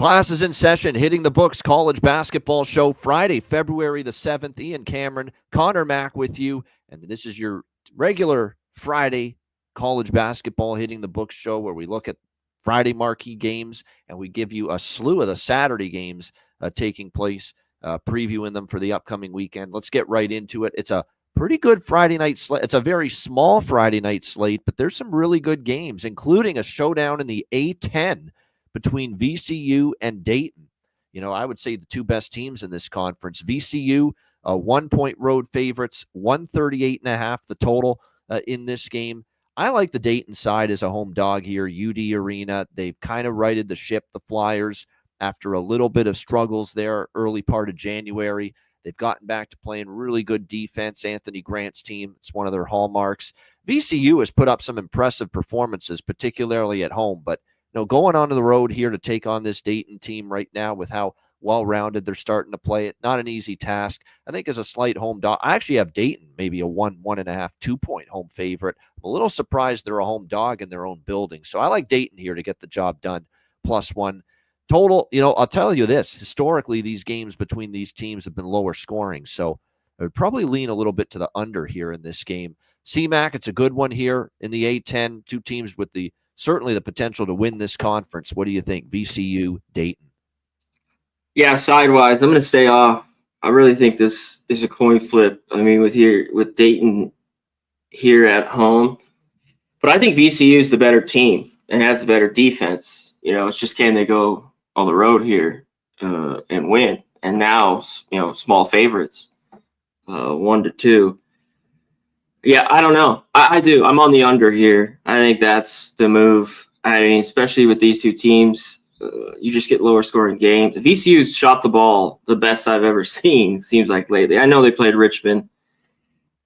Class is in session, hitting the books, college basketball show, Friday, February the 7th. Ian Cameron, Connor Mack with you. And this is your regular Friday college basketball hitting the books show where we look at Friday marquee games and we give you a slew of the Saturday games taking place, previewing them for the upcoming weekend. Let's get right into it. It's a pretty good Friday night slate. It's a very small Friday night slate, but there's some really good games, including a showdown in the A10 between VCU and Dayton. You know, I would say the two best teams in this conference. VCU, 1-point road favorites, 138.5 the total in this game. I like the Dayton side as a home dog here. UD Arena, they've kind of righted the ship, the Flyers, after a little bit of struggles there early part of January. They've gotten back to playing really good defense. Anthony Grant's team, it's one of their hallmarks. VCU has put up some impressive performances, particularly at home, but going on the road here to take on this Dayton team right now with how well-rounded they're starting to play it, not an easy task. I think as a slight home dog, I actually have Dayton maybe a 1.5, 2-point home favorite. I'm a little surprised they're a home dog in their own building. So I like Dayton here to get the job done, +1. Total, I'll tell you this. Historically, these games between these teams have been lower scoring. So I would probably lean a little bit to the under here in this game. CMAC, it's a good one here in the A10. Two teams with certainly the potential to win this conference. What do you think? VCU, Dayton. Yeah, sidewise, I'm going to stay off. I really think this is a coin flip. I mean, with Dayton here at home, but I think VCU is the better team and has the better defense. It's just can they go on the road here and win? And now, small favorites, 1-2. Yeah, I don't know. I do. I'm on the under here. I think that's the move. I mean, especially with these two teams, you just get lower scoring games. VCU's shot the ball the best I've ever seen, seems like lately. I know they played Richmond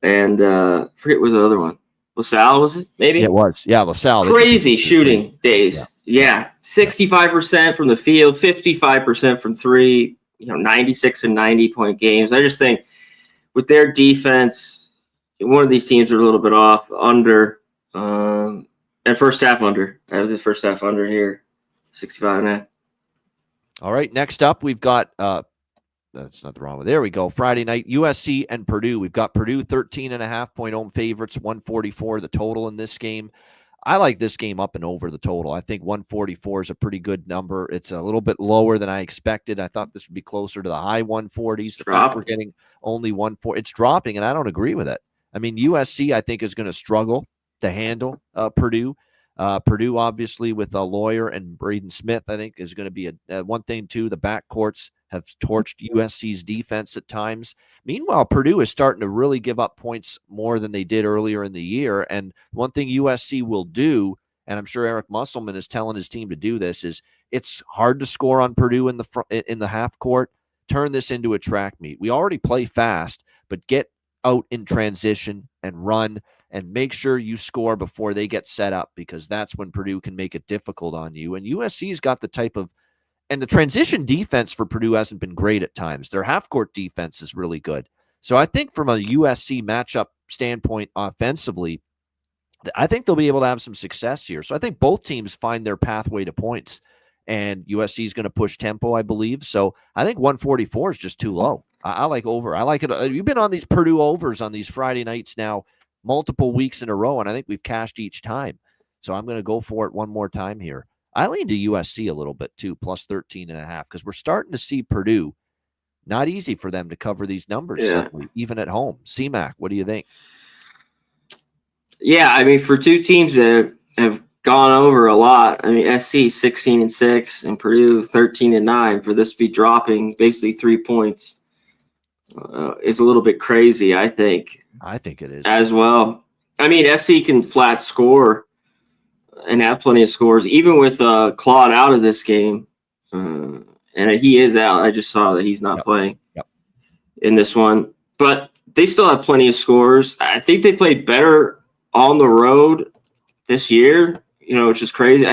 and I forget what was the other one. LaSalle, was it? Maybe? It was. Yeah, LaSalle. Crazy shooting days. Yeah. 65% from the field, 55% from three, 96 and 90-point games. I just think with their defense, one of these teams are a little bit off, under, and first half under. I have the first half under here, 65.5. All right, next up, we've got, that's nothing wrong with, there we go, Friday night, USC and Purdue. We've got Purdue 13.5-point home favorites, 144 the total in this game. I like this game up and over the total. I think 144 is a pretty good number. It's a little bit lower than I expected. I thought this would be closer to the high 140s. The fact we're getting only 140. It's dropping, and I don't agree with it. I mean, USC, I think, is going to struggle to handle Purdue. Purdue, obviously, with a Lawyer and Braden Smith, I think, is going to be a one thing, too. The backcourts have torched USC's defense at times. Meanwhile, Purdue is starting to really give up points more than they did earlier in the year. And one thing USC will do, and I'm sure Eric Musselman is telling his team to do this, is it's hard to score on Purdue in the half court. Turn this into a track meet. We already play fast, but get out in transition and run and make sure you score before they get set up, because that's when Purdue can make it difficult on you. And USC's got the type of, and the transition defense for Purdue hasn't been great at times. Their half-court defense is really good. So I think from a USC matchup standpoint offensively, I think they'll be able to have some success here. So I think both teams find their pathway to points, and USC is going to push tempo, I believe. So I think 144 is just too low. I like over. I like it. You've been on these Purdue overs on these Friday nights now multiple weeks in a row, and I think we've cashed each time. So I'm going to go for it one more time here. I lean to USC a little bit too, plus 13.5, because we're starting to see Purdue. Not easy for them to cover these numbers, suddenly, even at home. CMAC, what do you think? Yeah, I mean, for two teams that have gone over a lot, I mean, SC 16-6 and Purdue 13-9, for this to be dropping basically 3 points is a little bit crazy, I think. I think it is as well. I mean, SC can flat score and have plenty of scores, even with Claude out of this game. And he is out. I just saw that he's not playing in this one. But they still have plenty of scores. I think they played better on the road this year, which is crazy.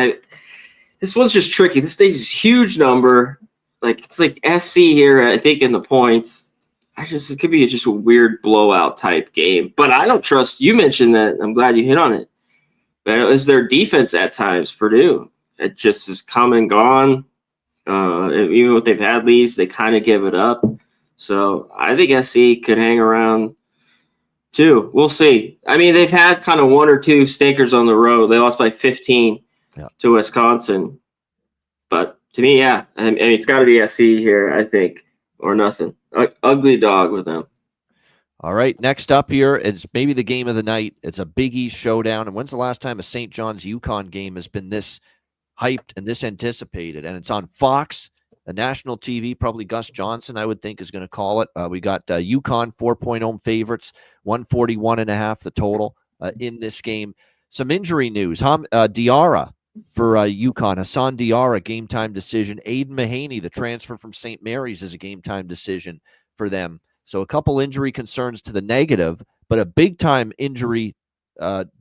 This one's just tricky. This stays this huge number. It's like SC here, I think, in the points. It could be just a weird blowout type game. But I don't trust, you mentioned that, I'm glad you hit on it. But it's their defense at times, Purdue. It just is come and gone. Even if they've had leads, they kind of give it up. So I think SC could hang around too. We'll see. I mean, they've had kind of one or two stinkers on the road. They lost by 15 to Wisconsin. But to me, yeah, I mean, it's got to be SC here, I think, or nothing. Ugly dog with them. All right, next up here is maybe the game of the night. It's a Big East showdown. And when's the last time a St. John's UConn game has been this hyped and this anticipated? And it's on Fox, a national TV. Probably Gus Johnson, I would think, is going to call it. We got UConn 4-point home favorites, 141.5 the total in this game. Some injury news. Diarra for UConn. Hassan Diarra, game time decision. Aiden Mahaney, the transfer from St. Mary's, is a game time decision for them. So a couple injury concerns to the negative, but a big-time injury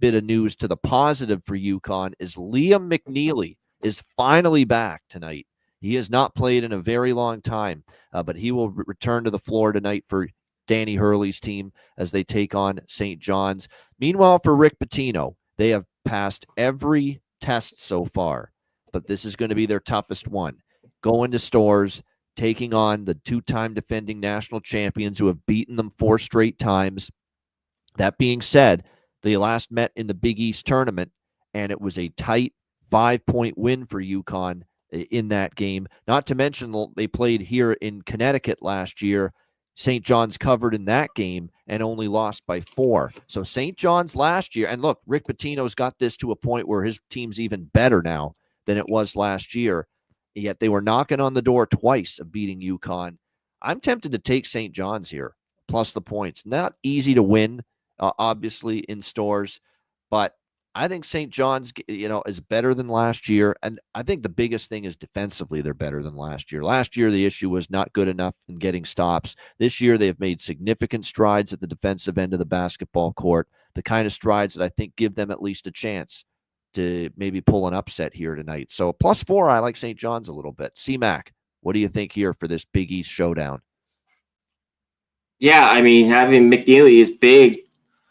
bit of news to the positive for UConn is Liam McNeely is finally back tonight. He has not played in a very long time, but he will return to the floor tonight for Danny Hurley's team as they take on St. John's. Meanwhile, for Rick Pitino, they have passed every test so far, but this is going to be their toughest one. Going to Stores, taking on the two-time defending national champions who have beaten them 4 straight times. That being said, they last met in the Big East tournament, and it was a tight 5-point win for UConn in that game. Not to mention they played here in Connecticut last year. St. John's covered in that game and only lost by 4. So St. John's last year, and look, Rick Pitino's got this to a point where his team's even better now than it was last year. Yet they were knocking on the door twice of beating UConn. I'm tempted to take St. John's here, plus the points. Not easy to win, obviously, in Stores, but I think St. John's, is better than last year. And I think the biggest thing is defensively, they're better than last year. Last year, the issue was not good enough in getting stops. This year, they've made significant strides at the defensive end of the basketball court, the kind of strides that I think give them at least a chance to maybe pull an upset here tonight. So +4, I like St. John's a little bit. C-Mac, what do you think here for this Big East showdown? Yeah, I mean, having McNeely is big,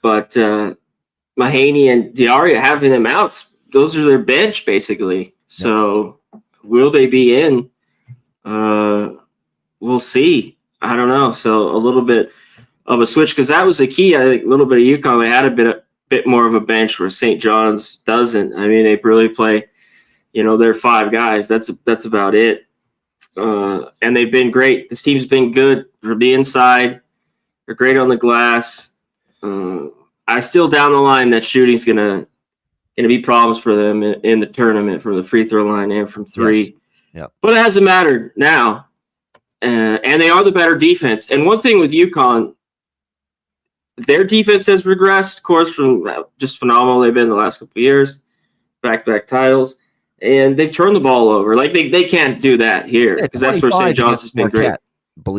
but Mahaney and Diarra having them out, those are their bench, basically. So will they be in? We'll see. I don't know. So a little bit of a switch, because that was the key. I think a little bit of UConn, they had a bit more of a bench where St. John's doesn't. I mean, they really play, they're 5 guys. That's about it. And they've been great. This team's been good from the inside. They're great on the glass. I still down the line that shooting's gonna be problems for them in the tournament from the free throw line and from 3. Yes. Yep. But it hasn't mattered now. And they are the better defense. And one thing with UConn, their defense has regressed, of course, from just phenomenal they've been the last couple of years, back-to-back titles, and they've turned the ball over. Like they can't do that here, because that's where St. John's has been great.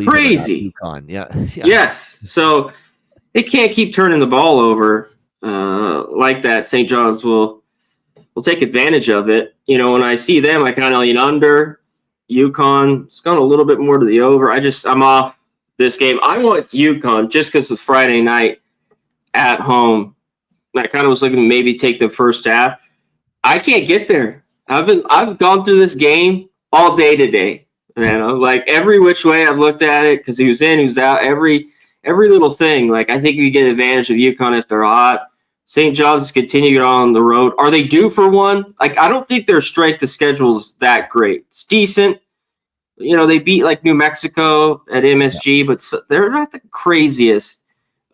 Crazy. UConn. Yeah. Yes. So they can't keep turning the ball over like that. St. John's will take advantage of it. When I see them, I kind of lean under. UConn, it's gone a little bit more to the over. I'm off this game. I want UConn just because it's Friday night at home. I kind of was looking to maybe take the first half. I can't get there. I've gone through this game all day today. Like every which way I've looked at it, because he was in, he was out, every little thing. Like I think you get advantage of UConn if they're hot. St. John's is continuing on the road. Are they due for one? Like I don't think their strength of schedule is that great. It's decent. They beat like New Mexico at MSG, but they're not the craziest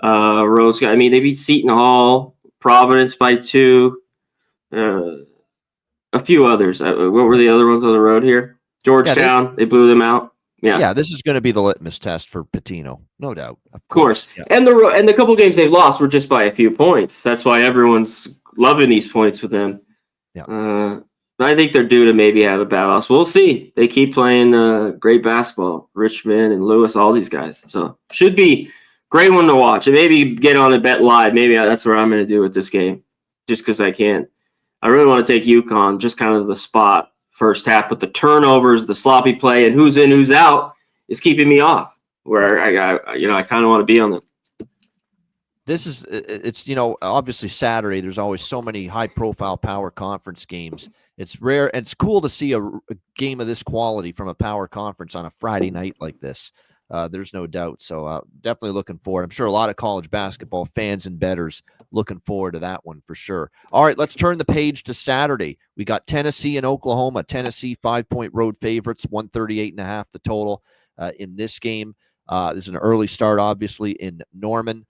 roads. I mean, they beat Seton Hall, Providence by 2, a few others. What were the other ones on the road here? Georgetown, they blew them out. Yeah, this is going to be the litmus test for Pitino, no doubt. Of course. Yeah. And the couple games they've lost were just by a few points. That's why everyone's loving these points with them. Yeah. I think they're due to maybe have a bad loss. We'll see. They keep playing great basketball. Richmond and Lewis, all these guys. So should be great one to watch. And maybe get on a bet live. Maybe that's what I'm going to do with this game, just because I can. I really want to take UConn, just kind of the spot first half, but the turnovers, the sloppy play, and who's in, who's out is keeping me off. Where I kind of want to be on them. it's obviously Saturday. There's always so many high profile power conference games. It's rare and it's cool to see a game of this quality from a power conference on a Friday night like this. There's no doubt. So definitely looking forward. I'm sure a lot of college basketball fans and bettors looking forward to that one for sure. All right, let's turn the page to Saturday. We got Tennessee and Oklahoma. Tennessee 5-point road favorites, 138.5 the total in this game. This is an early start, obviously, in Norman.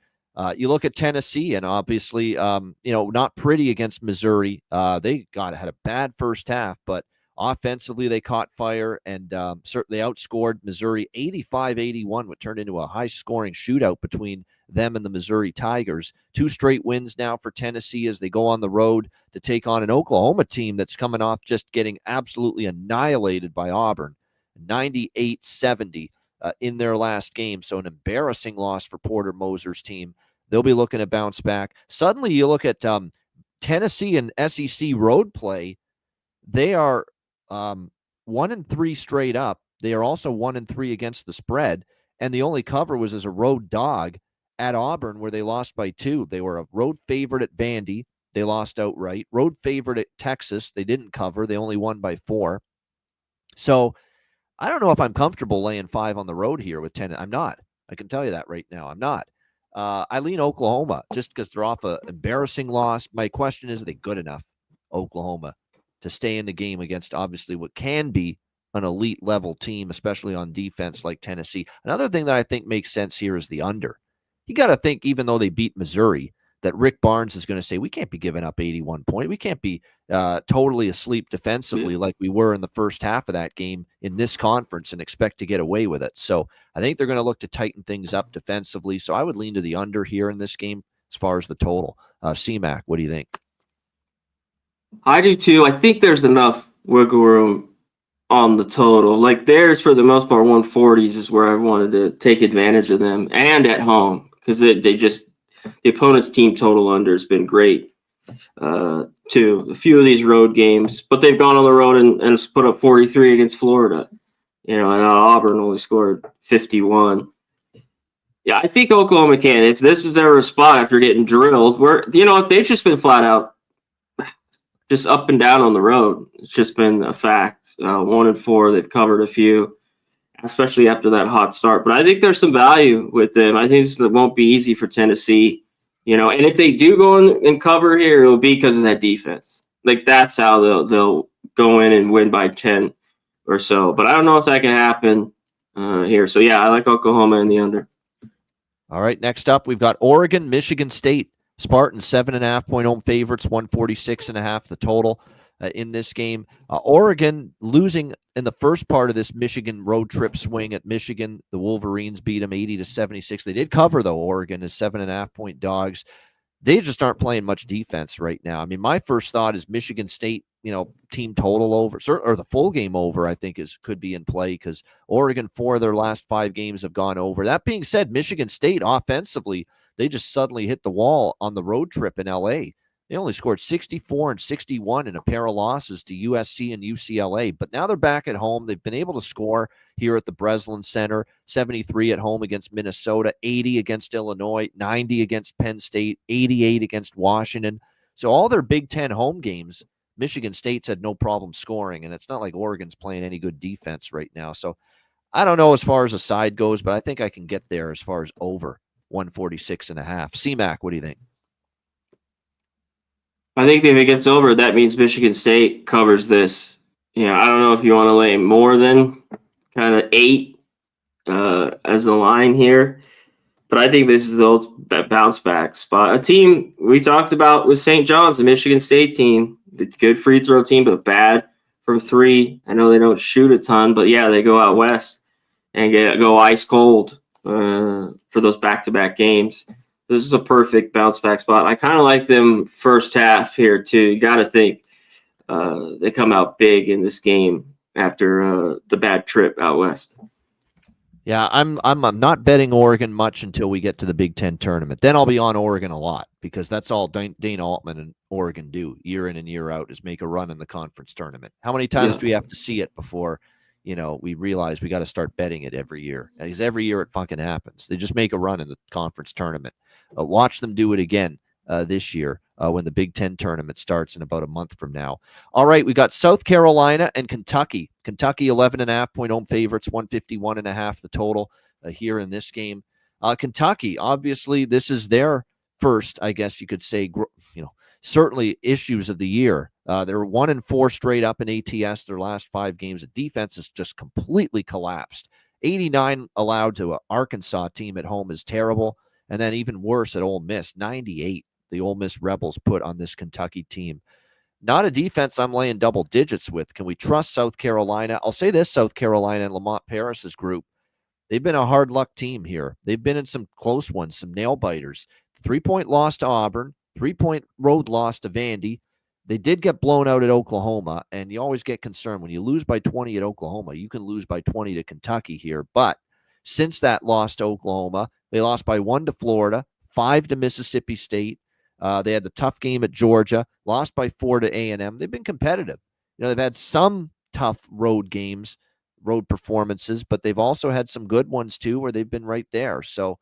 You look at Tennessee, and obviously, not pretty against Missouri. They had a bad first half, but offensively they caught fire and certainly outscored Missouri 85-81, what turned into a high-scoring shootout between them and the Missouri Tigers. 2 straight wins now for Tennessee as they go on the road to take on an Oklahoma team that's coming off just getting absolutely annihilated by Auburn, 98-70 in their last game. So an embarrassing loss for Porter Moser's team. They'll be looking to bounce back. Suddenly, you look at Tennessee and SEC road play. They are 1-3 straight up. They are also 1-3 against the spread, and the only cover was as a road dog at Auburn, where they lost by 2. They were a road favorite at Vandy. They lost outright. Road favorite at Texas. They didn't cover. They only won by 4. So I don't know if I'm comfortable laying 5 on the road here with 10. I'm not. I can tell you that right now. I'm not. I lean Oklahoma just because they're off an embarrassing loss. My question is, are they good enough, Oklahoma, to stay in the game against obviously what can be an elite level team, especially on defense like Tennessee? Another thing that I think makes sense here is the under. You got to think, even though they beat Missouri, that Rick Barnes is going to say, we can't be giving up 81 points. We can't be totally asleep defensively like we were in the first half of that game in this conference and expect to get away with it. So I think they're going to look to tighten things up defensively. So I would lean to the under here in this game as far as the total. C-Mac, what do you think? I do too. I think there's enough wiggle room on the total. Like theirs, for the most part, 140s is where I wanted to take advantage of them, and at home, because they just, the opponent's team total under has been great too. A few of these road games, but they've gone on the road and put up 43 against Florida. And Auburn only scored 51. Yeah, I think Oklahoma can. If this is ever a spot after getting drilled, where they've just been flat out just up and down on the road. It's just been a fact. 1-4, they've covered a few, especially after that hot start. But I think there's some value with them. I think this won't be easy for Tennessee, and if they do go and cover here, it'll be because of that defense. Like that's how they'll go in and win by 10 or so. But I don't know if that can happen here. So yeah, I like Oklahoma in the under. All right, next up, we've got Oregon, Michigan State. Spartans 7.5-point home favorites, 146.5 the total in this game. Oregon losing in the first part of this Michigan road trip swing at Michigan. The Wolverines beat them 80-76. They did cover, though. Oregon is 7.5-point dogs. They just aren't playing much defense right now. I mean, my first thought is Michigan State, team total over, or the full game over, I think could be in play because Oregon, 4 of their last 5 games have gone over. That being said, Michigan State offensively, they just suddenly hit the wall on the road trip in L.A. They only scored 64 and 61 in a pair of losses to USC and UCLA. But now they're back at home. They've been able to score here at the Breslin Center, 73 at home against Minnesota, 80 against Illinois, 90 against Penn State, 88 against Washington. So all their Big Ten home games, Michigan State's had no problem scoring. And it's not like Oregon's playing any good defense right now. So I don't know as far as the side goes, but I think I can get there as far as over 146.5. C-Mac, what do you think? I think if it gets over, that means Michigan State covers this. I don't know if you want to lay more than kind of 8 as the line here, but I think this is that bounce back spot. A team we talked about with St. John's, the Michigan State team. It's a good free throw team, but bad from 3. I know they don't shoot a ton, but yeah, they go out west and go ice cold for those back-to-back games. This is a perfect bounce back spot. I kind of like them first half here too. You got to think they come out big in this game after the bad trip out west. Yeah, I'm not betting Oregon much until we get to the Big Ten tournament. Then I'll be on Oregon a lot because that's all Dana Altman and Oregon do year in and year out is make a run in the conference tournament. How many times do we have to see it before we realize we got to start betting it every year? Because every year it fucking happens. They just make a run in the conference tournament. Watch them do it again this year when the Big Ten tournament starts in about a month from now. All right, we got South Carolina and Kentucky. Kentucky 11.5-point home favorites, 151.5 the total here in this game. Kentucky, obviously, this is their first, I guess you could say, certainly issues of the year. They're 1-4 straight up in ATS their last 5 games. The defense has just completely collapsed. 89 allowed to an Arkansas team at home is terrible. And then even worse at Ole Miss, 98 the Ole Miss Rebels put on this Kentucky team. Not a defense I'm laying double digits with. Can we trust South Carolina? I'll say this, South Carolina and Lamont Paris's group, they've been a hard luck team here. They've been in some close ones, some nail biters. 3-point loss to Auburn, 3-point road loss to Vandy. They did get blown out at Oklahoma, and you always get concerned when you lose by 20 at Oklahoma. You can lose by 20 to Kentucky here. But since that loss to Oklahoma, they lost by 1 to Florida, 5 to Mississippi State. They had the tough game at Georgia, lost by 4 to A&M. They've been competitive. They've had some tough road games, road performances, but they've also had some good ones too where they've been right there. So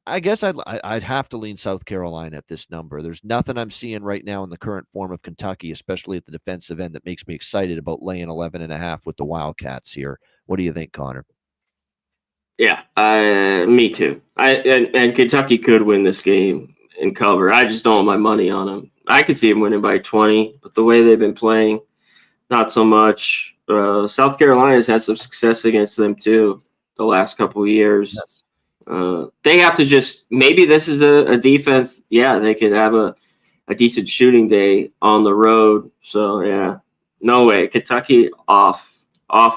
I guess I'd have to lean South Carolina at this number. There's nothing I'm seeing right now in the current form of Kentucky, especially at the defensive end, that makes me excited about laying 11.5 with the Wildcats here. What do you think, Connor? Yeah, me too. And Kentucky could win this game and cover. I just don't want my money on them. I could see them winning by 20, but the way they've been playing, not so much. South Carolina's had some success against them too the last couple of years. They have to just, maybe this is a defense. Yeah, they could have a decent shooting day on the road. So yeah, no way. Kentucky off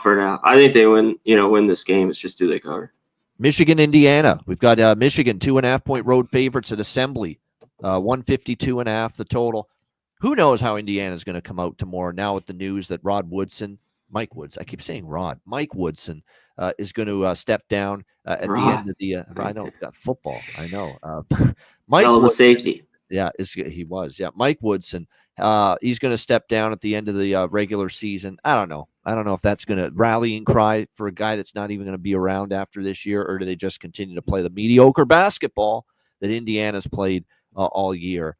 for now. I think they win this game. It's just do they cover. Michigan, Indiana. We've got Michigan 2.5-point road favorites at Assembly, 152.5 the total. Who knows how Indiana's going to come out tomorrow now with the news that Mike Woodson is going to step down at the end of the I know, got football. I know. Mike Hell of a safety. Yeah, he was. Yeah, Mike Woodson. He's going to step down at the end of the regular season. I don't know if that's going to rallying cry for a guy that's not even going to be around after this year, or do they just continue to play the mediocre basketball that Indiana's played all year?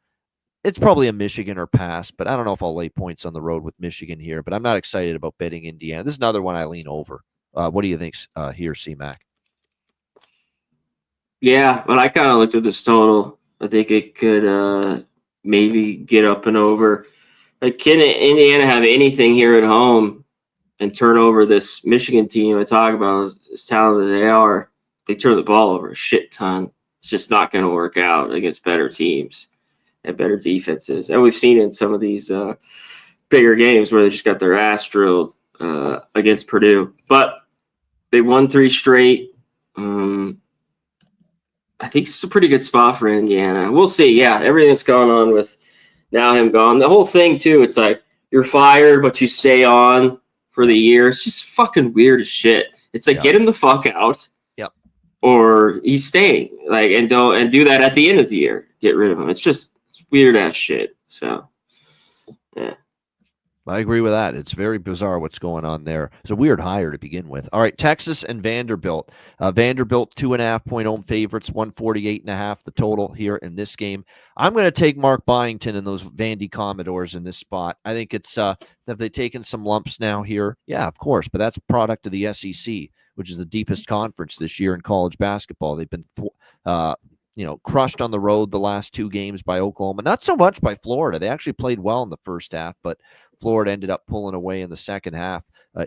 It's probably a Michigan or pass, but I don't know if I'll lay points on the road with Michigan here. But I'm not excited about betting Indiana. This is another one I lean over. What do you think here, C-Mac? Yeah, but I kind of looked at this total. I think it could maybe get up and over. Like, can Indiana have anything here at home and turn over this Michigan team I talk about as talented as they are? They turn the ball over a shit ton. It's just not going to work out against better teams and better defenses. And we've seen in some of these bigger games where they just got their ass drilled against Purdue. But they won 3 straight. I think it's a pretty good spot for Indiana. We'll see. Yeah, everything that's going on with now him gone. The whole thing, too, it's like you're fired, but you stay on for the year. It's just fucking weird as shit. It's like, get him the fuck out. Yep. Or he's staying. Like, and do that at the end of the year. Get rid of him. It's weird ass shit. So, yeah. I agree with that. It's very bizarre what's going on there. It's a weird hire to begin with. All right, Texas and Vanderbilt. Vanderbilt 2.5-point home favorites, 148.5 the total here in this game. I'm going to take Mark Byington and those Vandy Commodores in this spot. I think it's have they taken some lumps now here? Yeah, of course, but that's a product of the SEC, which is the deepest conference this year in college basketball. They've been crushed on the road the last 2 games by Oklahoma. Not so much by Florida. They actually played well in the first half, but Florida ended up pulling away in the second half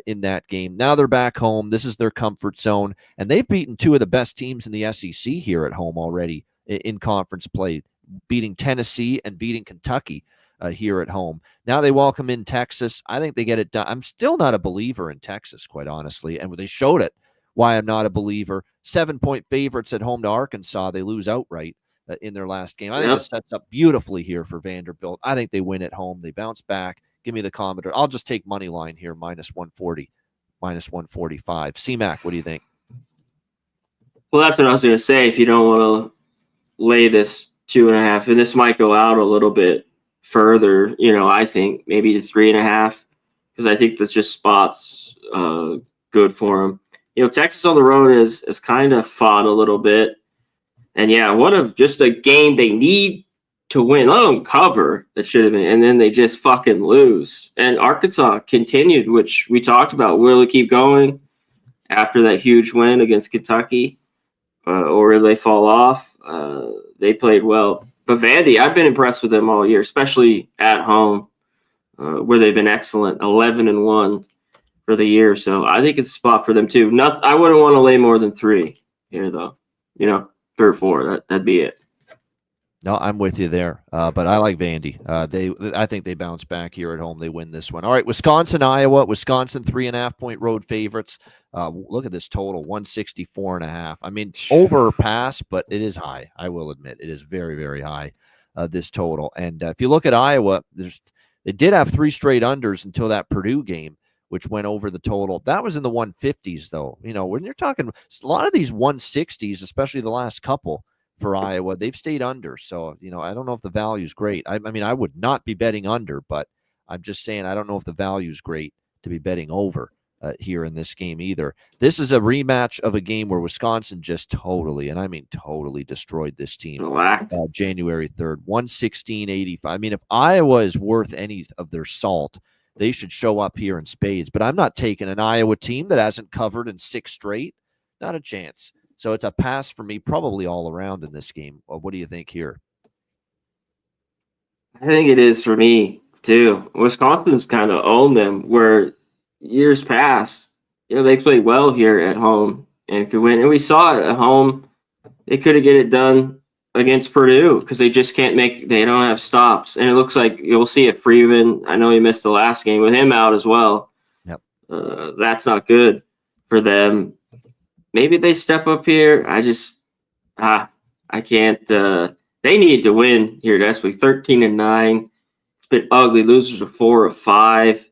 in that game. Now they're back home. This is their comfort zone, and they've beaten 2 of the best teams in the SEC here at home already in conference play, beating Tennessee and beating Kentucky here at home. Now they welcome in Texas. I think they get it done. I'm still not a believer in Texas, quite honestly, and they showed it why I'm not a believer. 7-point favorites at home to Arkansas. They lose outright in their last game. I think this sets up beautifully here for Vanderbilt. I think they win at home. They bounce back. Give me the Commodore. I'll just take money line here, minus 140, minus 145. C-Mac, what do you think? Well, that's what I was going to say. If you don't want to lay this 2.5, and this might go out a little bit further, I think maybe to 3.5, because I think that's just spots good for them. Texas on the road is kind of fought a little bit, And yeah, just a game they need to win. Let them cover that should have been, and then they just fucking lose. And Arkansas continued, which we talked about. Will it keep going after that huge win against Kentucky, or will they fall off? They played well, but Vandy, I've been impressed with them all year, especially at home, where they've been excellent, 11-1 for the year. So I think it's a spot for them too. I wouldn't want to lay more than 3 here, though. 3 or 4. That'd be it. No, I'm with you there. But I like Vandy. I think they bounce back here at home. They win this one. All right, Wisconsin, Iowa. Wisconsin 3.5-point road favorites. Look at this total, 164.5. I mean, over pass, but it is high. I will admit it is very, very high. This total. And if you look at Iowa, they did have 3 straight unders until that Purdue game, which went over the total. That was in the 150s, though. When you're talking a lot of these 160s, especially the last couple for Iowa, they've stayed under. So, I don't know if the value is great. I mean, I would not be betting under, but I'm just saying I don't know if the value is great to be betting over here in this game either. This is a rematch of a game where Wisconsin just totally, and I mean totally, destroyed this team. January 3rd, 116-85. I mean, if Iowa is worth any of their salt, they should show up here in spades. But I'm not taking an Iowa team that hasn't covered in 6 straight. Not a chance. So it's a pass for me probably all around in this game. What do you think here? I think it is for me, too. Wisconsin's kind of owned them, where years past, they played well here at home and could win. And we saw it at home. They could have get it done against Purdue because they just they don't have stops. And it looks like you'll see it Freeman. I know he missed the last game with him out as well. Yep. That's not good for them. Maybe they step up here. I can't. They need to win here desperately. 13-9. It's been ugly. Losers of 4 of 5.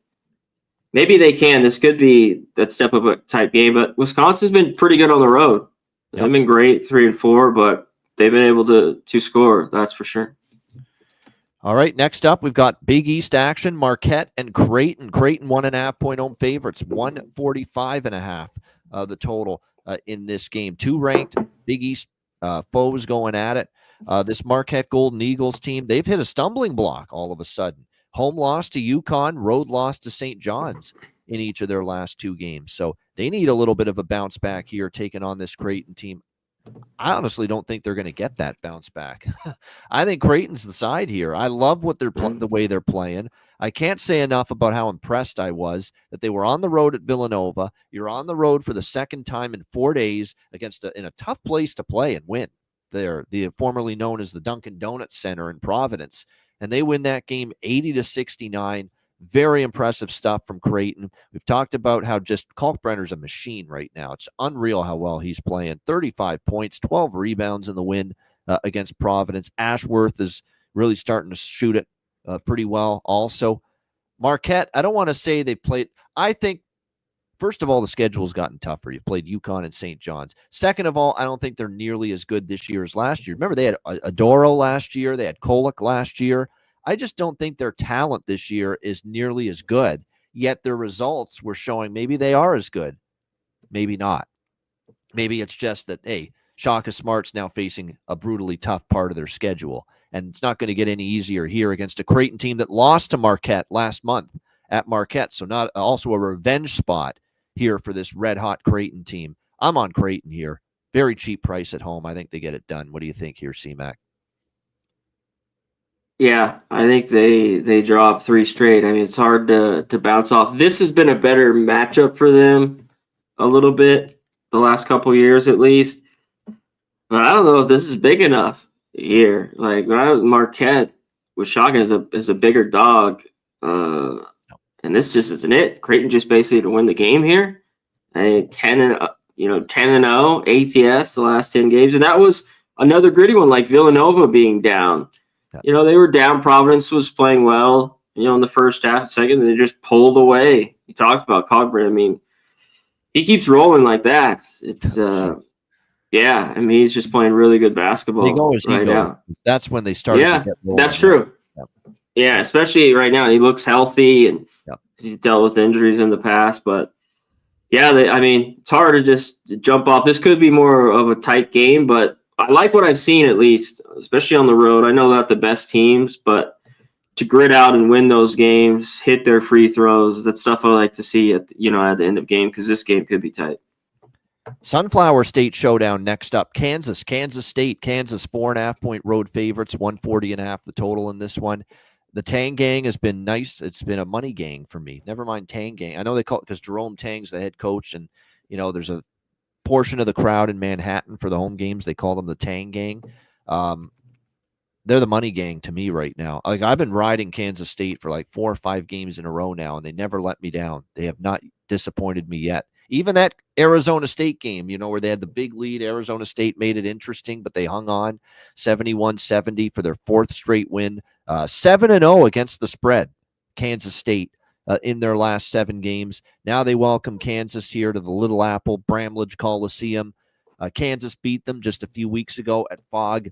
Maybe they can. This could be that step up type game. But Wisconsin's been pretty good on the road. Yep. They've been great, 3-4, but they've been able to score. That's for sure. All right, next up, we've got Big East action, Marquette and Creighton. Creighton 1.5-point home favorites, 145.5 the total in this game. 2 ranked Big East foes going at it. This Marquette Golden Eagles team, they've hit a stumbling block all of a sudden. Home loss to UConn, road loss to St. John's in each of their last 2 games. So they need a little bit of a bounce back here taking on this Creighton team. I honestly don't think they're going to get that bounce back. I think Creighton's the side here. I love what the way they're playing. I can't say enough about how impressed I was that they were on the road at Villanova. You're on the road for the second time in 4 days in a tough place to play and win. They're formerly known as the Dunkin' Donuts Center in Providence, and they win that game 80-69. Very impressive stuff from Creighton. We've talked about how just Kalkbrenner's a machine right now. It's unreal how well he's playing. 35 points, 12 rebounds in the win against Providence. Ashworth is really starting to shoot it pretty well also. Marquette, I don't want to say they played. I think, first of all, the schedule's gotten tougher. You've played UConn and St. John's. Second of all, I don't think they're nearly as good this year as last year. Remember, they had Adoro last year. They had Kolek last year. I just don't think their talent this year is nearly as good, yet their results were showing maybe they are as good, maybe not. Maybe it's just that, hey, Shaka Smart's now facing a brutally tough part of their schedule, and it's not going to get any easier here against a Creighton team that lost to Marquette last month at Marquette, so not also a revenge spot here for this red-hot Creighton team. I'm on Creighton here. Very cheap price at home. I think they get it done. What do you think here, C-Mac? Yeah, I think they drop 3 straight. I mean, it's hard to bounce off. This has been a better matchup for them a little bit the last couple years at least. But I don't know if this is big enough here. Like Marquette with Shaka is a bigger dog. And this just isn't it. Creighton just basically to win the game here. I mean, 10-0 ATS the last 10 games. And that was another gritty one, like Villanova being down. They were down. Providence was playing well, in the first half, second, and they just pulled away. You talked about Cogburn. I mean, he keeps rolling like that. It's yeah. I mean, he's just playing really good basketball right now. That's when they started. Yeah, to get rolling. That's true. Yeah, especially right now. He looks healthy, and he's dealt with injuries in the past. But yeah, I mean, it's hard to just jump off. This could be more of a tight game, but I like what I've seen at least, especially on the road. I know not the best teams, but to grit out and win those games, hit their free throws, that's stuff I like to see at at the end of game because this game could be tight. Sunflower State showdown next up. Kansas State. Kansas 4.5-point road favorites, 140.5 the total in this one. The Tang Gang has been nice. It's been a money gang for me. Never mind Tang Gang. I know they call it because Jerome Tang's the head coach, and there's a portion of the crowd in Manhattan for the home games. They call them the Tang Gang. They're the money gang to me right now. Like, I've been riding Kansas State for like 4 or 5 games in a row now, and they never let me down. They have not disappointed me yet. Even that Arizona State game, where they had the big lead, Arizona State made it interesting, but they hung on 71-70 for their 4th straight win. 7-0 against the spread, Kansas State, in their last 7 games. Now they welcome Kansas here to the Little Apple Bramlage Coliseum. Kansas beat them just a few weeks ago at Fog,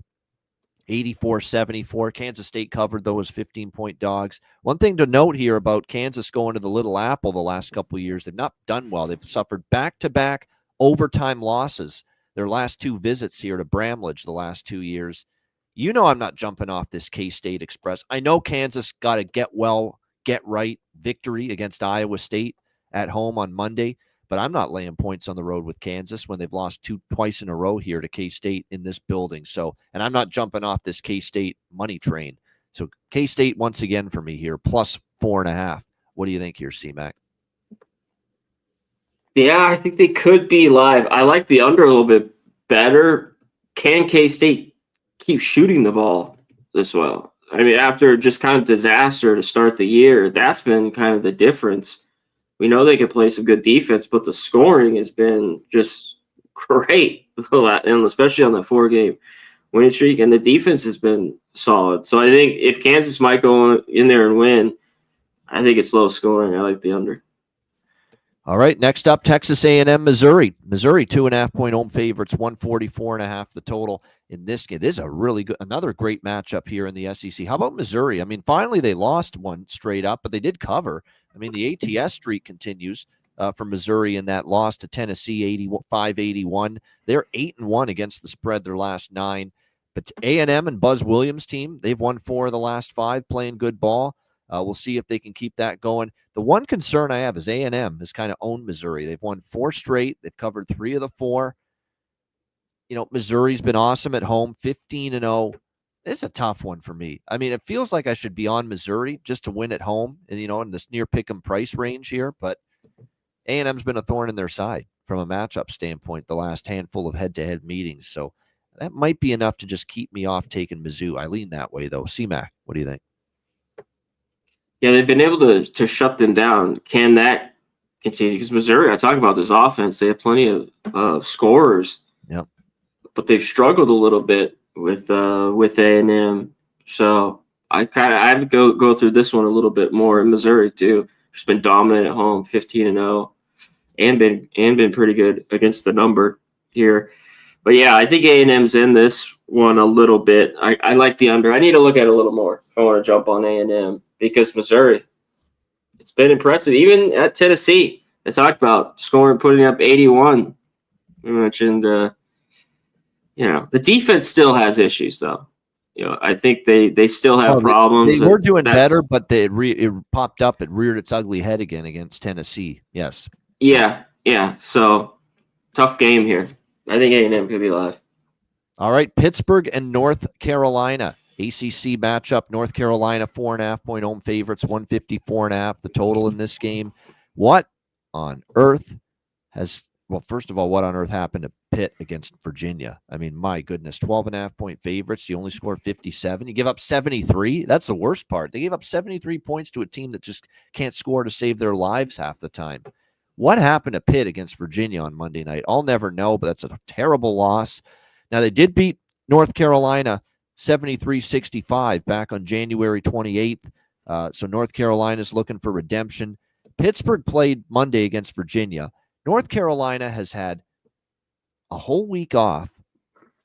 84-74. Kansas State covered those 15-point dogs. One thing to note here about Kansas going to the Little Apple the last couple of years, they've not done well. They've suffered back-to-back overtime losses their last 2 visits here to Bramlage the last 2 years. I'm not jumping off this K-State Express. I know Kansas got a get-right victory against Iowa State at home on Monday, but I'm not laying points on the road with Kansas when they've lost twice in a row here to K-State in this building. So, and I'm not jumping off this K-State money train. So K-State once again for me here, plus 4.5. What do you think here, C-Mac? Yeah, I think they could be live. I like the under a little bit better. Can K-State keep shooting the ball this well? I mean, after just kind of disaster to start the year, that's been kind of the difference. We know they can play some good defense, but the scoring has been just great, and especially on the 4-game winning streak, and the defense has been solid. So I think if Kansas might go in there and win, I think it's low scoring. I like the under. All right, next up, Texas A&M, Missouri. Missouri, 2.5-point home favorites, 144.5 the total in this game. This is another great matchup here in the SEC. How about Missouri? I mean, finally they lost one straight up, but they did cover. I mean, the ATS streak continues for Missouri in that loss to Tennessee, 85-81. They're 8-1 against the spread their last 9. But A&M and Buzz Williams' team, they've won 4 of the last 5, playing good ball. We'll see if they can keep that going. The one concern I have is A&M has kind of owned Missouri. They've won 4 straight. They've covered 3 of the 4. Missouri's been awesome at home, 15-0. It's a tough one for me. I mean, it feels like I should be on Missouri just to win at home, and in this near pick 'em price range here. But A&M's been a thorn in their side from a matchup standpoint the last handful of head-to-head meetings. So that might be enough to just keep me off taking Mizzou. I lean that way, though. C-Mac, what do you think? Yeah, they've been able to shut them down. Can that continue? Because Missouri, I talk about this offense, they have plenty of scorers. Yep. But they've struggled a little bit with A&M. So I have to go through this one a little bit more. In Missouri too, just been dominant at home, 15-0, and been pretty good against the number here. But yeah, I think A&M's in this one a little bit. I like the under. I need to look at it a little more if I want to jump on A&M, because Missouri, it's been impressive. Even at Tennessee, I talked about scoring, putting up 81. We mentioned, the defense still has issues, though. I think they still have problems. They were doing better, but it popped up. It reared its ugly head again against Tennessee. Yes. Yeah. So tough game here. I think A&M could be live. All right, Pittsburgh and North Carolina. ACC matchup. North Carolina, 4.5-point home favorites, 154.5 the total in this game. What on earth first of all, what on earth happened to Pitt against Virginia? I mean, my goodness, 12.5-point favorites. You only scored 57. You give up 73. That's the worst part. They gave up 73 points to a team that just can't score to save their lives half the time. What happened to Pitt against Virginia on Monday night? I'll never know, but that's a terrible loss. Now, they did beat North Carolina 73-65 back on January 28th. So North Carolina's looking for redemption. Pittsburgh played Monday against Virginia. North Carolina has had a whole week off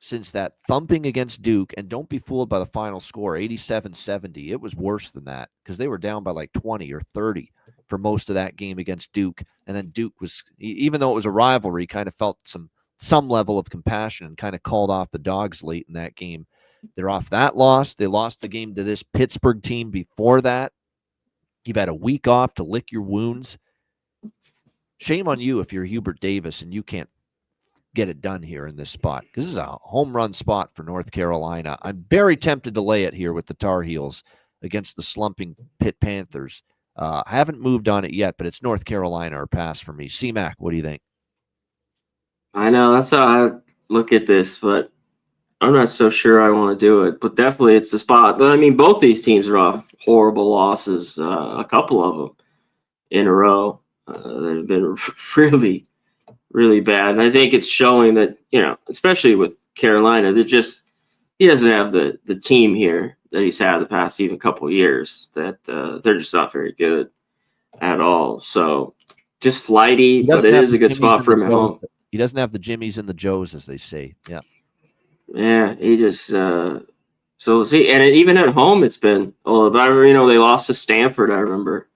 since that thumping against Duke, and don't be fooled by the final score, 87-70. It was worse than that because they were down by like 20 or 30 for most of that game against Duke. And then Duke was, even though it was a rivalry, kind of felt some some level of compassion and kind of called off the Dogs late in that game. They're off that loss. They lost the game to this Pittsburgh team before that. You've had a week off to lick your wounds. Shame on you if you're Hubert Davis and you can't get it done here in this spot, because this is a home run spot for North Carolina. I'm very tempted to lay it here with the Tar Heels against the slumping Pitt Panthers. I haven't moved on it yet, but it's North Carolina or pass for me. C-Mac, what do you think? I know that's how I look at this, but I'm not so sure I want to do it. But definitely, it's the spot. But I mean, both these teams are off horrible losses. A couple of them in a row that have been really, really bad. And I think it's showing that, especially with Carolina, he doesn't have the team here that he's had the past even couple of years. That they're just not very good at all. So just flighty, but it is a good spot for him at home. He doesn't have the Jimmies and the Joes, as they say. Yeah. Yeah, he just so see, and even at home, it's been. Oh, but they lost to Stanford. I remember,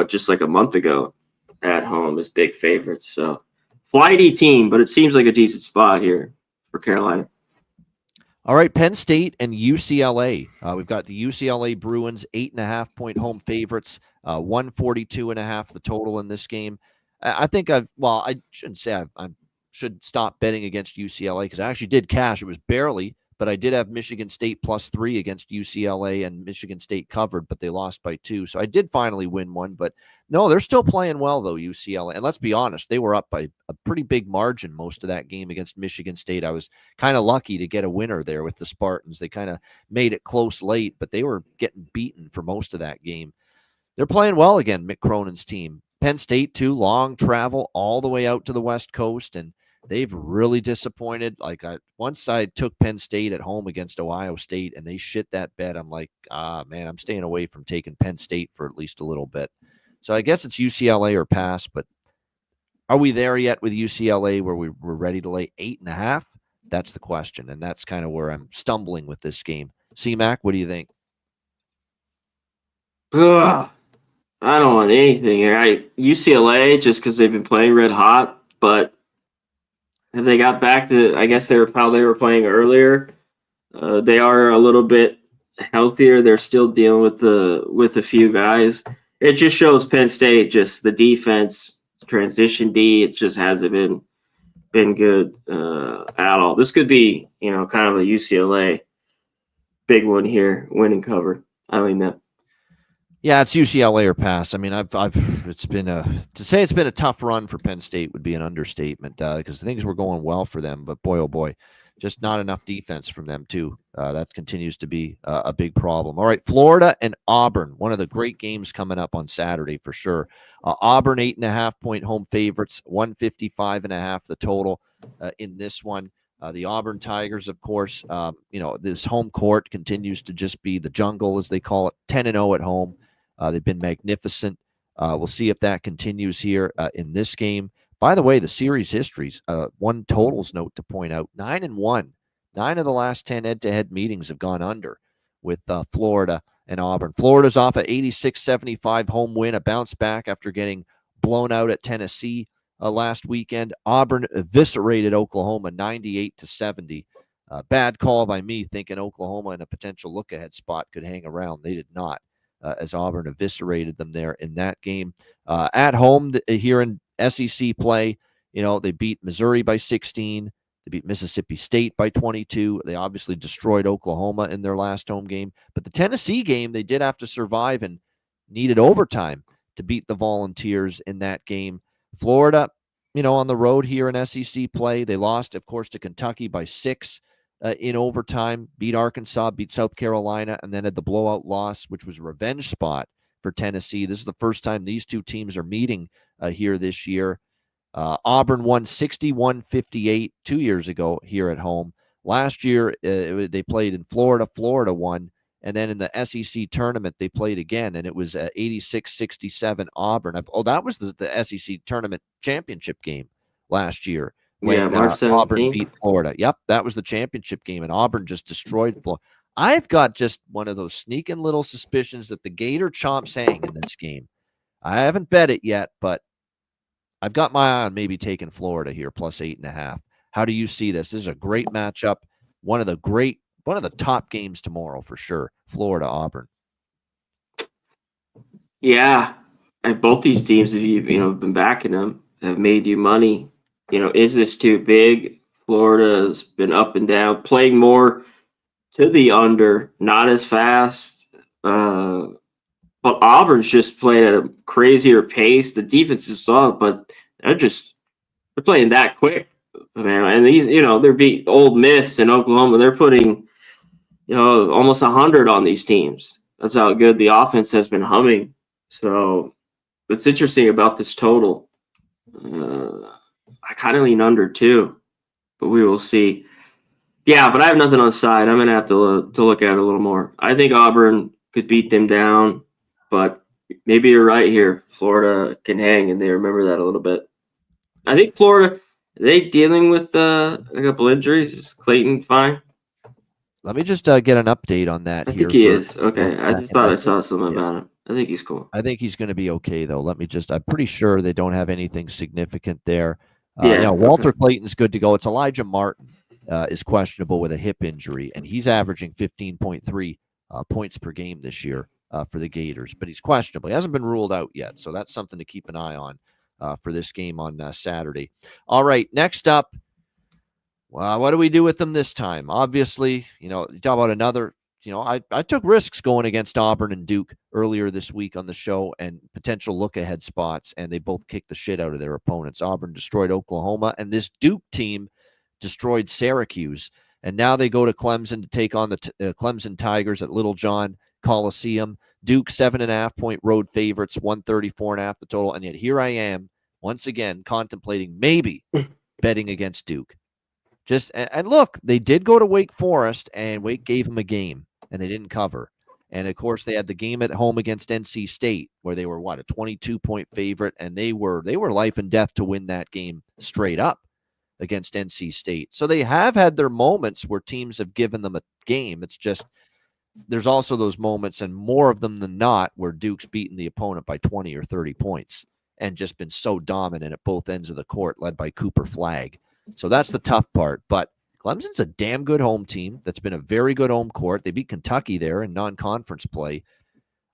just like a month ago, at home as big favorites. So flighty team, but it seems like a decent spot here for Carolina. All right, Penn State and UCLA. We've got the UCLA Bruins 8.5-point home favorites, 142.5 the total in this game. I think I shouldn't say I should stop betting against UCLA because I actually did cash. It was barely, but I did have Michigan State +3 against UCLA, and Michigan State covered, but they lost by 2. So I did finally win one, but no, they're still playing well though, UCLA. And let's be honest, they were up by a pretty big margin most of that game against Michigan State. I was kind of lucky to get a winner there with the Spartans. They kind of made it close late, but they were getting beaten for most of that game. They're playing well again, Mick Cronin's team. Penn State, too, long travel all the way out to the West Coast, and they've really disappointed. Once I took Penn State at home against Ohio State, and they shit that bet, I'm like, man, I'm staying away from taking Penn State for at least a little bit. So I guess it's UCLA or pass, but are we there yet with UCLA where we're ready to lay 8.5? That's the question, and that's kind of where I'm stumbling with this game. C-Mac, what do you think? Ugh. I don't want anything here. UCLA just because they've been playing red hot, but if they got back to, I guess how they were playing earlier, they are a little bit healthier. They're still dealing with a few guys. It just shows Penn State, just the defense, transition D. It just hasn't been good at all. This could be kind of a UCLA big one here, winning cover. I mean that. Yeah, it's UCLA or pass. I mean, it's been a tough run for Penn State would be an understatement because things were going well for them, but boy, oh boy, just not enough defense from them too. That continues to be a big problem. All right, Florida and Auburn, one of the great games coming up on Saturday for sure. Auburn 8.5-point home favorites, 155.5 the total in this one. The Auburn Tigers, of course, this home court continues to just be the jungle, as they call it, 10-0 at home. They've been magnificent. We'll see if that continues here in this game. By the way, the series histories, one totals note to point out, 9-1. 9 of the last 10 head-to-head meetings have gone under with Florida and Auburn. Florida's off an 86-75 home win, a bounce back after getting blown out at Tennessee last weekend. Auburn eviscerated Oklahoma 98-70. Bad call by me, thinking Oklahoma in a potential look-ahead spot could hang around. They did not. As Auburn eviscerated them there in that game. At home here in SEC play, they beat Missouri by 16. They beat Mississippi State by 22. They obviously destroyed Oklahoma in their last home game. But the Tennessee game, they did have to survive and needed overtime to beat the Volunteers in that game. Florida, on the road here in SEC play, they lost, of course, to Kentucky by 6. In overtime, beat Arkansas, beat South Carolina, and then had the blowout loss, which was a revenge spot for Tennessee. This is the first time these two teams are meeting here this year. Auburn won 61-58 2 years ago here at home. Last year, they played in Florida. Florida won. And then in the SEC tournament, they played again, and it was 86-67 Auburn. That was the SEC tournament championship game last year. When March 17th. Auburn beat Florida. Yep, that was the championship game, and Auburn just destroyed Florida. I've got just one of those sneaking little suspicions that the Gator chomps hang in this game. I haven't bet it yet, but I've got my eye on maybe taking Florida here, plus 8.5. How do you see this? This is a great matchup. One of the top games tomorrow for sure. Florida, Auburn. Yeah, and both these teams, if you been backing them, have made you money. Is this too big? Florida's been up and down, playing more to the under, not as fast. But Auburn's just playing at a crazier pace. The defense is solid, but they're playing that quick, man. And they're beating Old Miss and Oklahoma. They're putting almost 100 on these teams. That's how good the offense has been humming. So what's interesting about this total, I kind of lean under too, but we will see. Yeah, but I have nothing on the side. I'm gonna have to look at it a little more. I think Auburn could beat them down, but maybe you're right here. Florida can hang, and they remember that a little bit. I think Florida, are they dealing with a couple injuries? Is Clayton fine? Let me just get an update on that I here. think he For is. Okay, I just second. thought I saw something about him. I think he's cool. I think he's going to be okay, though. I'm pretty sure they don't have anything significant there. Yeah, Walter okay. Clayton's good to go. It's Elijah Martin is questionable with a hip injury, and he's averaging 15.3 points per game this year for the Gators, but he's questionable. He hasn't been ruled out yet, so that's something to keep an eye on for this game on Saturday. All right, next up, well, what do we do with them this time? Obviously, you talk about another. I took risks going against Auburn and Duke earlier this week on the show and potential look-ahead spots, and they both kicked the shit out of their opponents. Auburn destroyed Oklahoma, and this Duke team destroyed Syracuse. And now they go to Clemson to take on the Clemson Tigers at Little John Coliseum. Duke 7.5-point road favorites, 134.5 the total. And yet here I am once again contemplating maybe betting against Duke. And look, they did go to Wake Forest, and Wake gave them a game, and they didn't cover. And of course, they had the game at home against NC State, where they were a 22-point favorite, and they were life and death to win that game straight up against NC State. So they have had their moments where teams have given them a game. It's just there's also those moments, and more of them than not, where Duke's beaten the opponent by 20 or 30 points and just been so dominant at both ends of the court, led by Cooper Flagg. So that's the tough part. But Clemson's a damn good home team. That's been a very good home court. They beat Kentucky there in non-conference play.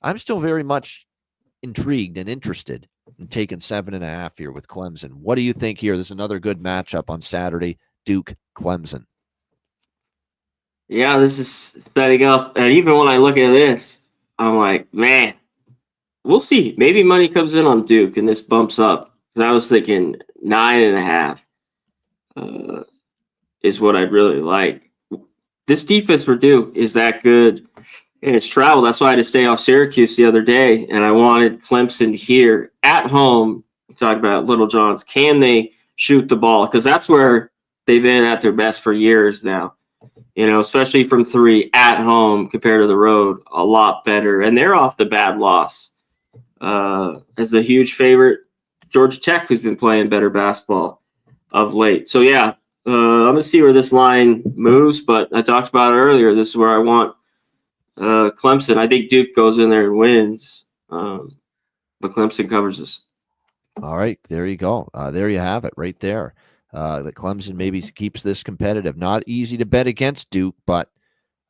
I'm still very much intrigued and interested in taking 7.5 here with Clemson. What do you think here? This is another good matchup on Saturday, Duke, Clemson. Yeah, this is setting up. And even when I look at this, I'm like, man, we'll see. Maybe money comes in on Duke and this bumps up. Because I was thinking 9.5. Is what I'd really like. This defense for Duke is that good, and it's travel. That's why I had to stay off Syracuse the other day, and I wanted Clemson here at home. Talk about Little Johns. Can they shoot the ball? Because that's where they've been at their best for years now. Especially from 3 at home compared to the road, a lot better. And they're off the bad loss. As a huge favorite, Georgia Tech, who's been playing better basketball of late. So, yeah, I'm going to see where this line moves, but I talked about it earlier. This is where I want Clemson. I think Duke goes in there and wins, but Clemson covers this. All right, there you go. There you have it right there. That Clemson maybe keeps this competitive. Not easy to bet against Duke, but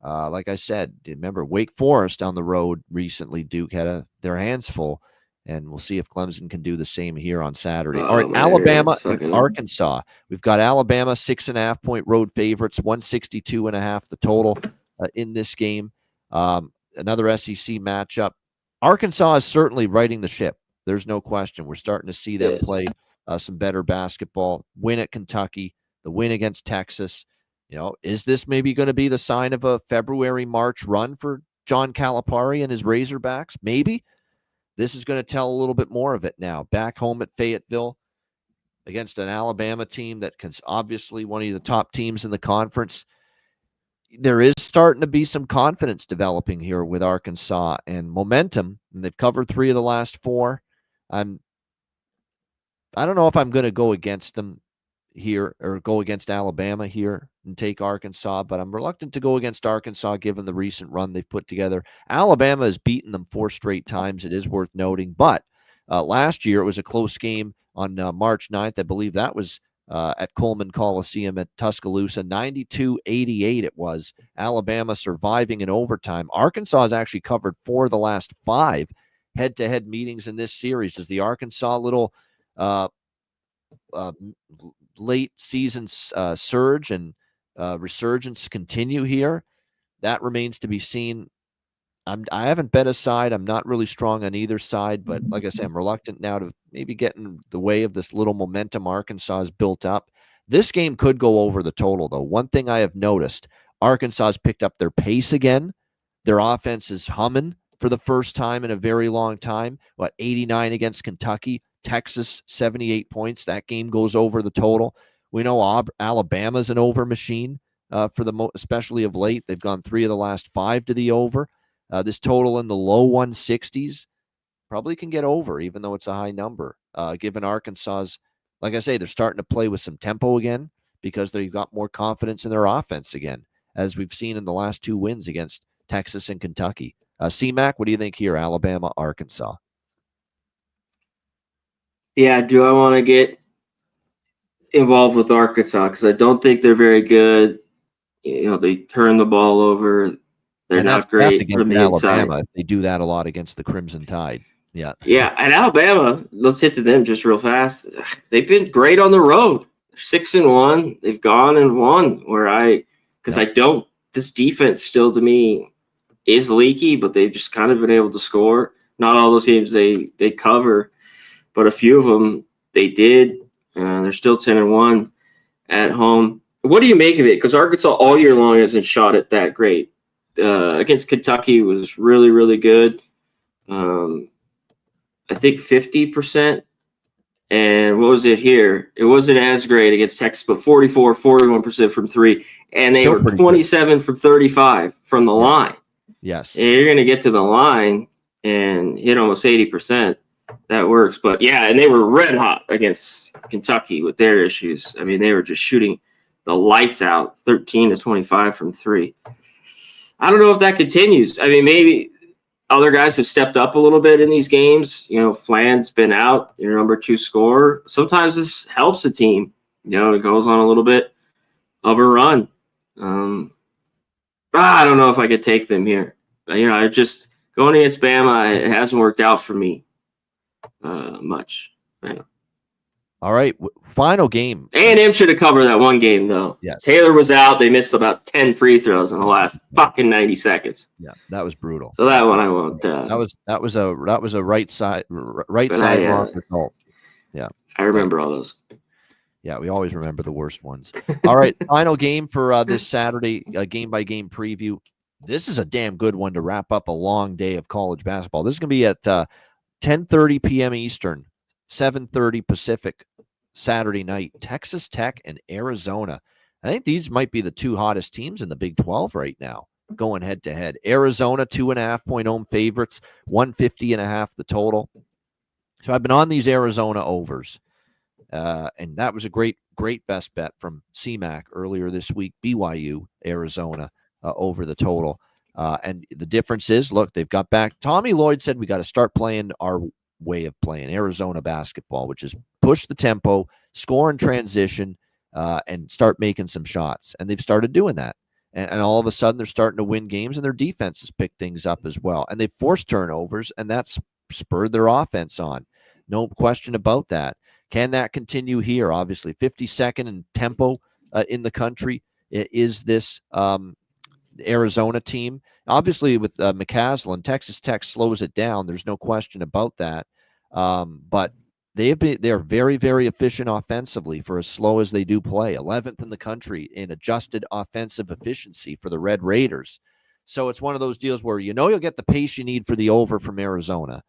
like I said, remember Wake Forest on the road recently. Duke had their hands full. And we'll see if Clemson can do the same here on Saturday. All right, man, Alabama and Arkansas. We've got Alabama 6.5-point road favorites, 162.5 the total in this game. Another SEC matchup. Arkansas is certainly riding the ship. There's no question. We're starting to see them play some better basketball. Win at Kentucky, the win against Texas. Is this maybe going to be the sign of a February, March run for John Calipari and his Razorbacks? Maybe. This is going to tell a little bit more of it now. Back home at Fayetteville against an Alabama team that can obviously one of the top teams in the conference. There is starting to be some confidence developing here with Arkansas and momentum, and they've covered 3 of the last 4. I don't know if I'm going to go against them here or go against Alabama here and take Arkansas, but I'm reluctant to go against Arkansas given the recent run they've put together. Alabama has beaten them 4 straight times. It is worth noting, but last year it was a close game on March 9th. I believe that was at Coleman Coliseum at Tuscaloosa. 92-88 it was. Alabama surviving in overtime. Arkansas has actually covered 4 of the last 5 head-to-head meetings in this series. Does the Arkansas little late season surge and resurgence continue here? That remains to be seen. I haven't bet a side. I'm not really strong on either side, but like I say, I'm reluctant now to maybe get in the way of this little momentum Arkansas has built up. This game could go over the total, though. One thing I have noticed, Arkansas has picked up their pace again. Their offense is humming for the first time in a very long time. 89 against Kentucky, Texas, 78 points. That game goes over the total. We know Alabama's an over machine especially of late. They've gone 3 of the last 5 to the over. This total in the low 160s probably can get over, even though it's a high number. Given Arkansas's, like I say, they're starting to play with some tempo again because they've got more confidence in their offense again, as we've seen in the last 2 wins against Texas and Kentucky. CMAC, what do you think here? Alabama, Arkansas. Yeah, do I want to get involved with Arkansas? Because I don't think they're very good. They turn the ball over. They're not great from the Alabama. inside. They do that a lot against the Crimson Tide. Yeah. Yeah, and Alabama, let's hit to them just real fast. They've been great on the road. 6-1. They've gone and won. This defense still to me is leaky, but they've just kind of been able to score. Not all those teams they cover, but a few of them they did. They're still 10-1 at home. What do you make of it? Because Arkansas all year long hasn't shot it that great. Against Kentucky was really, really good. I think 50%. And what was it here? It wasn't as great against Texas, but 41% from 3. And they were 27 from 35 from the line. Yes. And you're going to get to the line and hit almost 80%. That works. But, yeah, and they were red hot against Kentucky with their issues. I mean, they were just shooting the lights out, 13-25 from 3. I don't know if that continues. I mean, maybe other guys have stepped up a little bit in these games. Flan's been out, your number 2 scorer. Sometimes this helps a team. It goes on a little bit of a run. I don't know if I could take them here. I just going against Bama, it hasn't worked out for me much. All right, final game. A&M should have covered that one game, though. Yes. Taylor was out. They missed about 10 free throws in the last fucking 90 seconds. Yeah, that was brutal. So that one I won't. That was a right side wrong result. Yeah, I remember all those. Yeah, we always remember the worst ones. All right, final game for this Saturday, game-by-game preview. This is a damn good one to wrap up a long day of college basketball. This is going to be at 10:30 p.m. Eastern, 7:30 Pacific, Saturday night. Texas Tech and Arizona. I think these might be the 2 hottest teams in the Big 12 right now, going head-to-head. Arizona, 2.5-point home favorites, 150.5 the total. So I've been on these Arizona overs. And that was a great best bet from CMAC earlier this week. BYU, Arizona, over the total. And the difference is, look, they've got back. Tommy Lloyd said we got to start playing our way of playing Arizona basketball, which is push the tempo, score in transition, and start making some shots. And they've started doing that. And all of a sudden, they're starting to win games, and their defense has picked things up as well. And they've forced turnovers, and that's spurred their offense on. No question about that. Can that continue here? Obviously, 52nd in tempo in the country is this Arizona team. Obviously, with McCaslin, Texas Tech slows it down. There's no question about that. But they're very, very efficient offensively for as slow as they do play. 11th in the country in adjusted offensive efficiency for the Red Raiders. So it's one of those deals where you'll get the pace you need for the over from Arizona.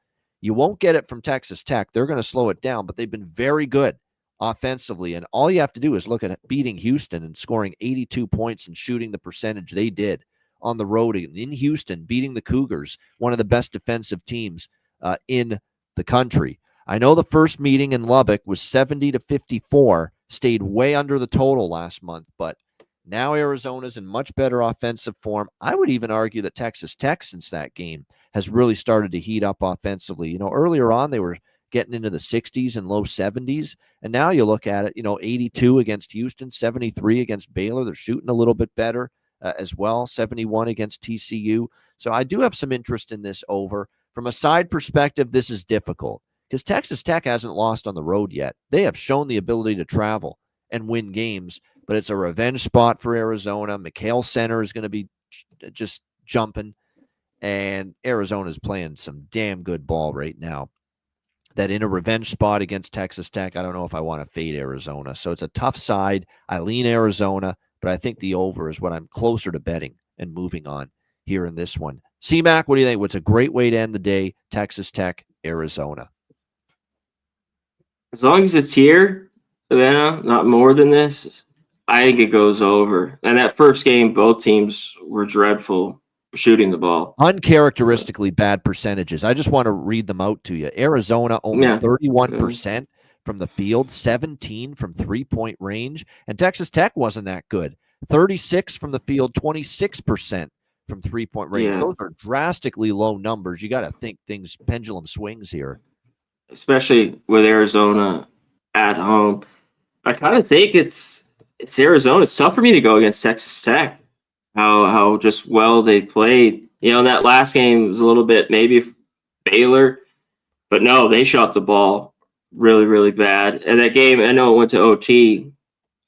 You won't get it from Texas Tech. They're going to slow it down, but they've been very good offensively. And all you have to do is look at beating Houston and scoring 82 points and shooting the percentage they did on the road in Houston, beating the Cougars, one of the best defensive teams in the country. I know the first meeting in Lubbock was 70-54, stayed way under the total last month, but now Arizona's in much better offensive form. I would even argue that Texas Tech, since that game, has really started to heat up offensively. Earlier on, they were getting into the 60s and low 70s. And now you look at it, 82 against Houston, 73 against Baylor. They're shooting a little bit better as well, 71 against TCU. So I do have some interest in this over. From a side perspective, this is difficult because Texas Tech hasn't lost on the road yet. They have shown the ability to travel and win games, but it's a revenge spot for Arizona. McHale Center is going to be just jumping, and Arizona's playing some damn good ball right now. That in a revenge spot against Texas Tech, I don't know if I want to fade Arizona. So it's a tough side. I lean Arizona, but I think the over is what I'm closer to betting and moving on here in this one. C-Mac, what do you think? What's a great way to end the day? Texas Tech, Arizona. As long as it's here, Savannah, not more than this, I think it goes over. And that first game, both teams were dreadful shooting the ball. Uncharacteristically bad percentages. I just want to read them out to you. Arizona only 31% from the field, 17 from three-point range. And Texas Tech wasn't that good. 36 from the field, 26% from three-point range. Those are drastically low numbers. You got to think things pendulum swings here. Especially with Arizona at home. I kind of think it's Arizona. It's tough for me to go against Texas Tech. How just well they played. That last game was a little bit maybe Baylor, but no, they shot the ball really, really bad. And that game, I know it went to OT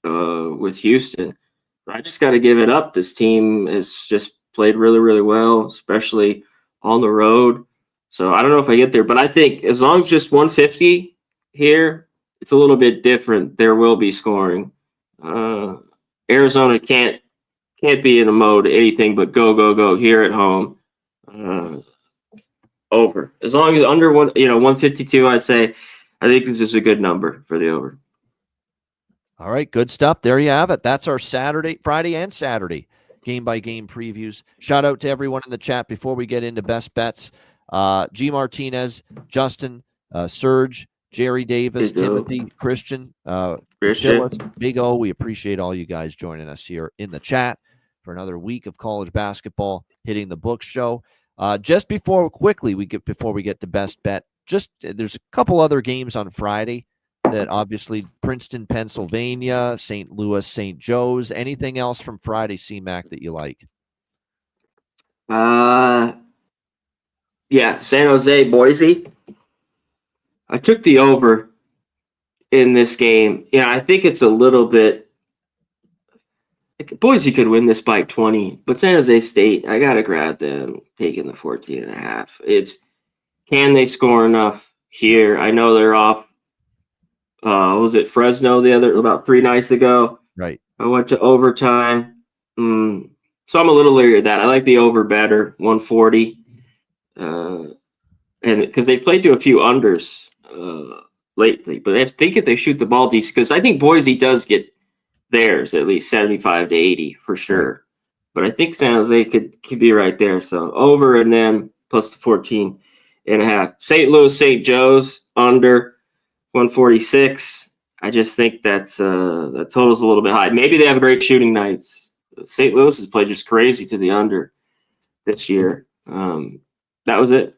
with Houston. But I just got to give it up. This team has just played really, really well, especially on the road. So I don't know if I get there, but I think as long as just 150 here, it's a little bit different. There will be scoring. Arizona can't be in a mode anything but go here at home. Over. As long as under 152, I'd say I think this is a good number for the over. All right, good stuff. There you have it. That's our Friday and Saturday game-by-game previews. Shout out to everyone in the chat before we get into best bets. G. Martinez, Justin, Serge, Jerry Davis, Timothy, Christian, Big O. We appreciate all you guys joining us here in the chat for another week of college basketball hitting the books show. Just before we get to best bet, there's a couple other games on Friday that obviously Princeton, Pennsylvania, St. Louis, St. Joe's. Anything else from Friday, C-Mac, that you like? Yeah, San Jose, Boise. I took the over in this game. I think it's a little bit. Boise could win this by 20, but San Jose State, I got to grab them taking the 14.5. Can they score enough here? I know they're off. Was it Fresno about 3 nights ago? Right. I went to overtime. So I'm a little leery of that. I like the over better, 140. And because they played to a few unders lately, but I think if they shoot the ball decent, because I think Boise does get theirs at least 75 to 80 for sure. Right. But I think San Jose could be right there. So over and then plus the 14.5. St. Louis, St. Joe's under 146. I just think that total's a little bit high. Maybe they have great shooting nights. St. Louis has played just crazy to the under this year. That was it.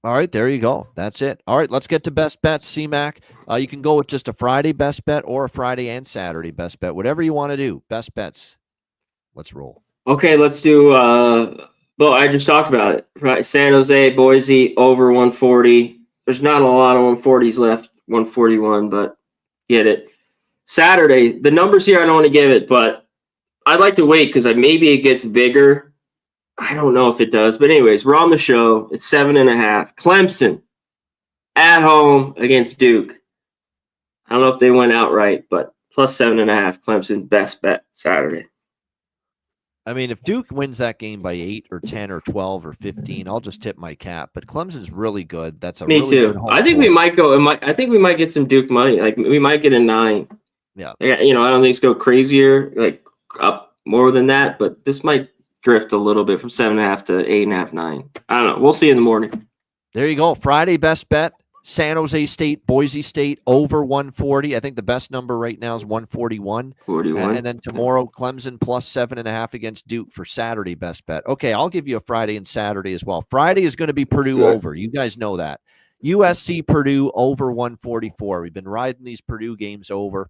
All right, there you go. That's it. All right, let's get to best bets, C-Mac. You can go with just a Friday best bet or a Friday and Saturday best bet, whatever you want to do. Best bets. Let's roll. Okay, let's do well, I just talked about it. Right, San Jose, Boise, over 140. There's not a lot of 140s left, 141, but get it. Saturday, the numbers here I don't want to give it, but I'd like to wait because maybe it gets bigger. I don't know if it does, but anyways, we're on the show. It's 7.5. Clemson at home against Duke. I don't know if they went outright, but plus 7.5. Clemson best bet Saturday. I mean, if Duke wins that game by 8 or 10 or 12 or 15, I'll just tip my cap. But Clemson's really good. That's a me really too. Good home I think court. we might go. I think we might get some Duke money. Like we might get a 9. Yeah. I don't think it's go crazier, like up more than that. But this might drift a little bit from 7.5 to 8.5, 9. I don't know. We'll see in the morning. There you go. Friday best bet. San Jose State, Boise State, over 140. I think the best number right now is 141. 41. And then tomorrow, Clemson plus 7.5 against Duke for Saturday best bet. Okay, I'll give you a Friday and Saturday as well. Friday is going to be Purdue over. You guys know that. USC Purdue over 144. We've been riding these Purdue games over.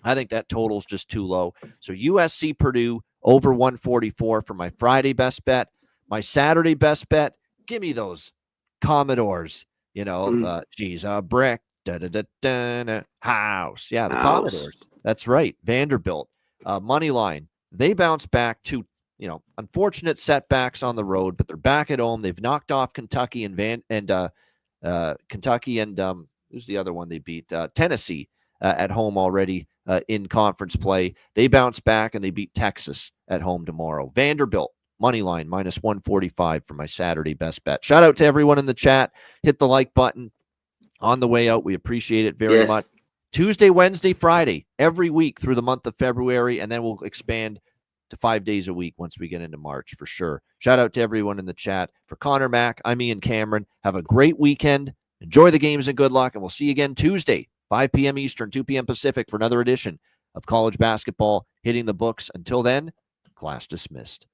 I think that total's just too low. So USC Purdue over 144 for my Friday best bet. My Saturday best bet, give me those Commodores. A brick, house. Yeah, the House. Commodores. That's right. Vanderbilt. Money line. They bounce back to, unfortunate setbacks on the road, but they're back at home. They've knocked off Kentucky and Kentucky and who's the other one they beat? Tennessee at home already in conference play. They bounce back and they beat Texas at home tomorrow. Vanderbilt, money line, minus 145 for my Saturday best bet. Shout out to everyone in the chat. Hit the like button on the way out. We appreciate it very much. Tuesday, Wednesday, Friday, every week through the month of February, and then we'll expand to 5 days a week once we get into March for sure. Shout out to everyone in the chat. For Connor Mack, I'm Ian Cameron. Have a great weekend. Enjoy the games and good luck, and we'll see you again Tuesday, 5 p.m. Eastern, 2 p.m. Pacific for another edition of college basketball hitting the books. Until then, class dismissed.